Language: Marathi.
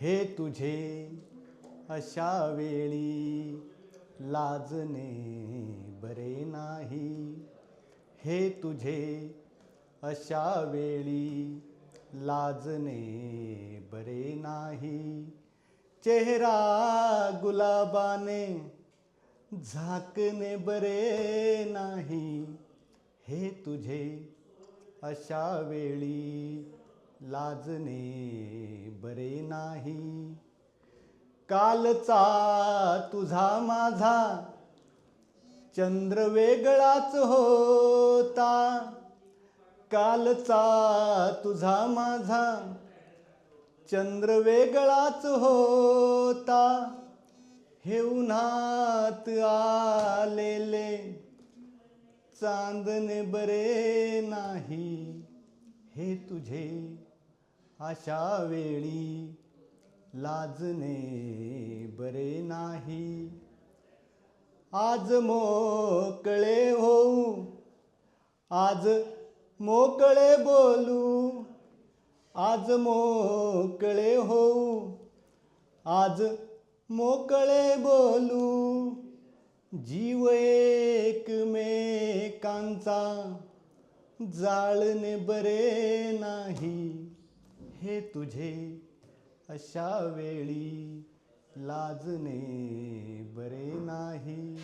हे तुझे अशा वेळी लाजणे बरे नाही. हे तुझे अशा वेळी लाजणे बरे नाही. चेहरा गुलाबाने झाकणे बरे नाही. हे तुझे अशा वेळी लाजणे बरे नाही. कालचा तुझा माझा चंद्र वेगळाच होता. कालचा तुझा माझा चंद्र वेगळाच होता. हे उन्हात आलेले चांदणे बरे नाही. हे तुझे अशा वेळी लाजणे बरे नाही. आज मोकळे होऊ, आज मोकळे बोलू, आज मोकळे होऊ, आज मोकळे बोलू. जीव एकमेकांचा जाळणे बरे नाही. हे तुझे अशा वेळी लाजणे बरे नाही.